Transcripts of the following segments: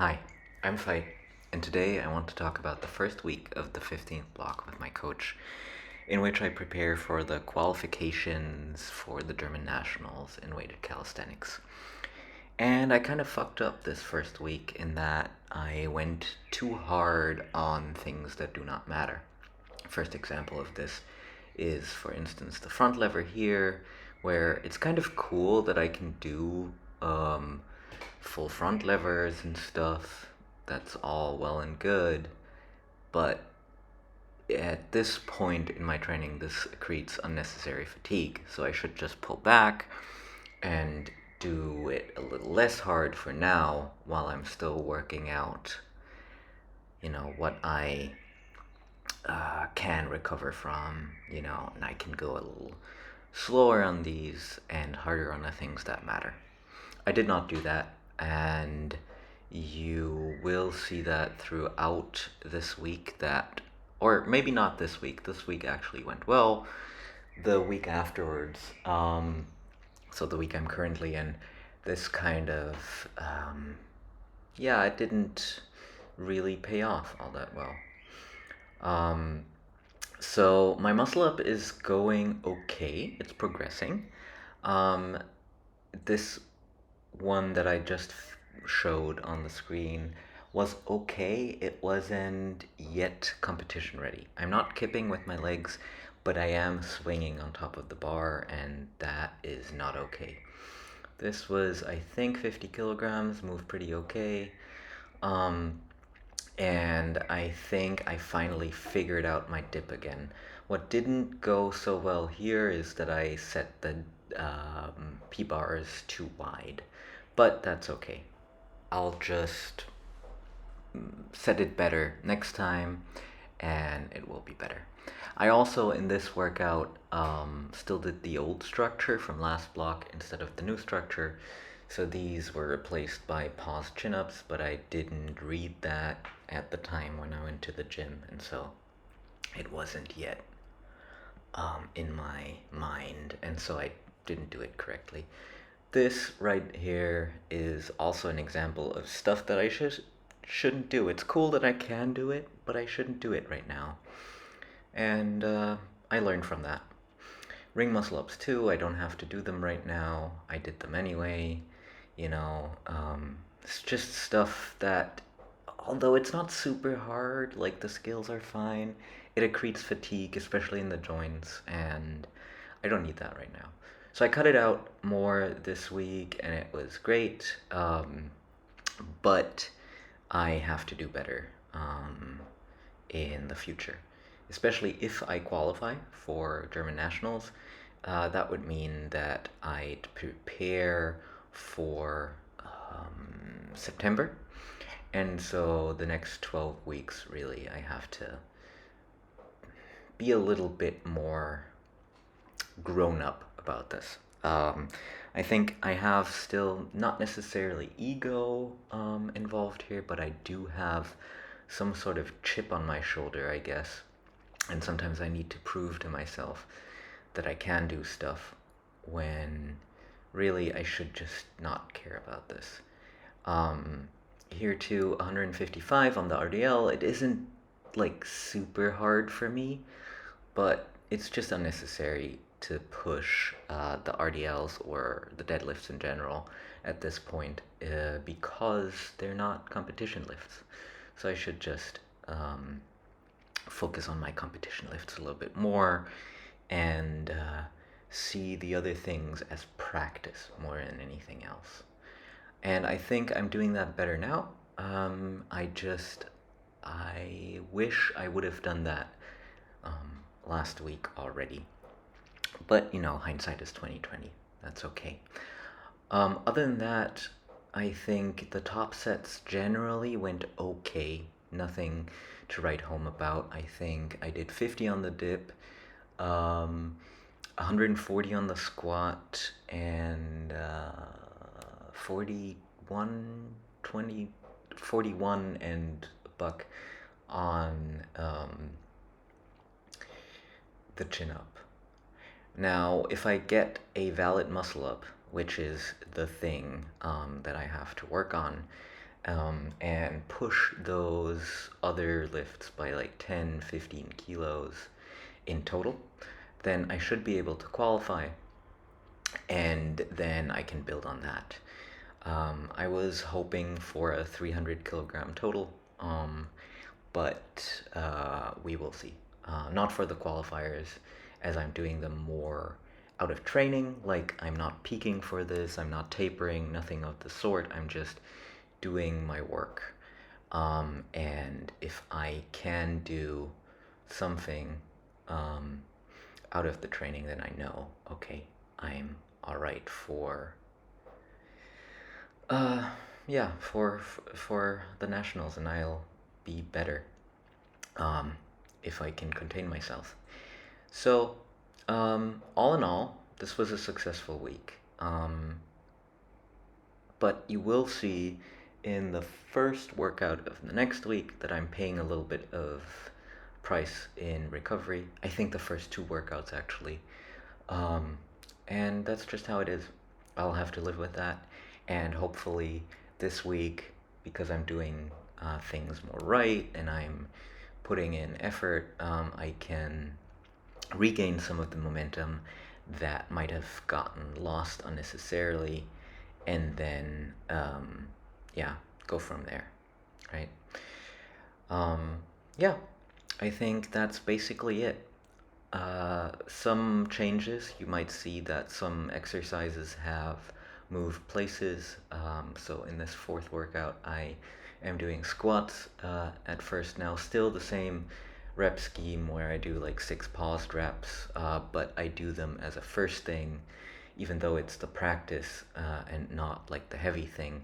Hi, I'm Fight, and today I want to talk about the first week of the 15th block with my coach, in which I prepare for the qualifications for the German nationals in weighted calisthenics. And I kind of fucked up this first week in that I went too hard on things that do not matter. First example of this is, for instance, the front lever here, where it's kind of cool that I can do full front levers and stuff. That's all well and good, but at this point in my training, this creates unnecessary fatigue, so I should just pull back and do it a little less hard for now while I'm still working out, what I can recover from, and I can go a little slower on these and harder on the things that matter. I did not do that, and you will see that throughout this week or maybe not this week actually went well. The week afterwards, so the week I'm currently in, this kind of, it didn't really pay off all that well. So my muscle up is going okay. It's progressing. This one that I just showed on the screen was okay. It wasn't yet competition ready. I'm not kipping with my legs, but I am swinging on top of the bar, and that is not okay. This was, I think, 50 kilograms, moved pretty okay. And I think I finally figured out my dip again. What didn't go so well here is that I set the P-bars too wide, but that's okay. I'll just set it better next time and it will be better. I also, in this workout, still did the old structure from last block instead of the new structure. So these were replaced by pause chin-ups, but I didn't read that at the time when I went to the gym, and so it wasn't yet in my mind, and so I didn't do it correctly. This right here is also an example of stuff that I shouldn't do. It's cool that I can do it, but I shouldn't do it right now. And I learned from that. Ring muscle ups too, I don't have to do them right now. I did them anyway. It's just stuff that, although it's not super hard, like the skills are fine, it accretes fatigue, especially in the joints, and I don't need that right now. So I cut it out more this week, and it was great, but I have to do better in the future, especially if I qualify for German nationals. That would mean that I'd prepare for September, and so the next 12 weeks, really, I have to be a little bit more grown up about this. I think I have still not necessarily ego involved here, but I do have some sort of chip on my shoulder, I guess. And sometimes I need to prove to myself that I can do stuff when really I should just not care about this. Here too, 155 on the RDL, it isn't like super hard for me, but it's just unnecessary to push the RDLs or the deadlifts in general at this point because they're not competition lifts. So I should just focus on my competition lifts a little bit more and see the other things as practice more than anything else. And I think I'm doing that better now. I wish I would have done that last week already. But, hindsight is 2020. That's okay. Other than that, I think the top sets generally went okay. Nothing to write home about. I think I did 50 on the dip, 140 on the squat, and 41, 20, 41 and a buck on the chin up. Now, if I get a valid muscle up, which is the thing that I have to work on, and push those other lifts by like 10, 15 kilos in total, then I should be able to qualify, and then I can build on that. I was hoping for a 300 kilogram total, but we will see. Not for the qualifiers, as I'm doing them more out of training. Like, I'm not peaking for this, I'm not tapering, nothing of the sort. I'm just doing my work. And if I can do something out of the training, then I know, okay, I'm all right for yeah, for the nationals, and I'll be better if I can contain myself. So, all in all, this was a successful week. But you will see in the first workout of the next week that I'm paying a little bit of price in recovery. I think the first two workouts actually. Um, and that's just how it is. I'll have to live with that. And hopefully this week, because I'm doing things more right and I'm putting in effort, I can regain some of the momentum that might have gotten lost unnecessarily, and then yeah, go from there, right? Yeah, I think that's basically it. Some changes, you might see that some exercises have moved places. So in this fourth workout, I am doing squats at first now, still the same rep scheme where I do like 6 paused reps, but I do them as a first thing, even though it's the practice and not like the heavy thing.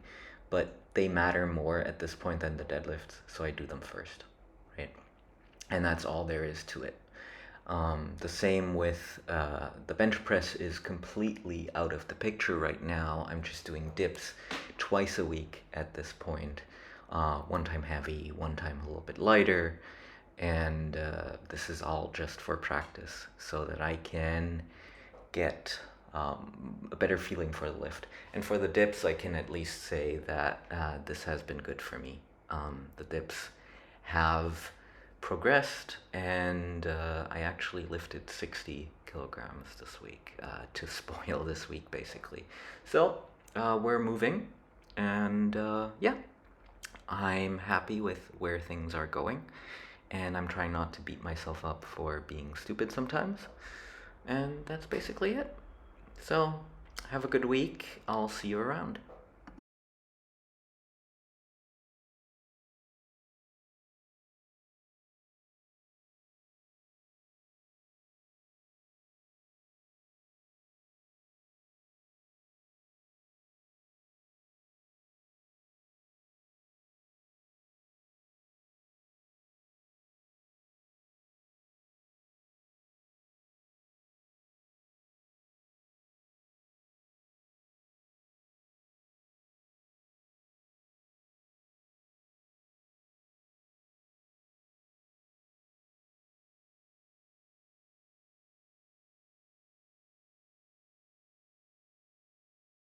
But they matter more at this point than the deadlifts, so I do them first, right? And that's all there is to it. The same with the bench press is completely out of the picture right now. I'm just doing dips twice a week at this point. One time heavy, one time a little bit lighter. And this is all just for practice so that I can get a better feeling for the lift. And for the dips, I can at least say that this has been good for me. The dips have progressed, and I actually lifted 60 kilograms this week to spoil this week, basically. So we're moving, and yeah, I'm happy with where things are going, and I'm trying not to beat myself up for being stupid sometimes. And that's basically it. So, have a good week. I'll see you around.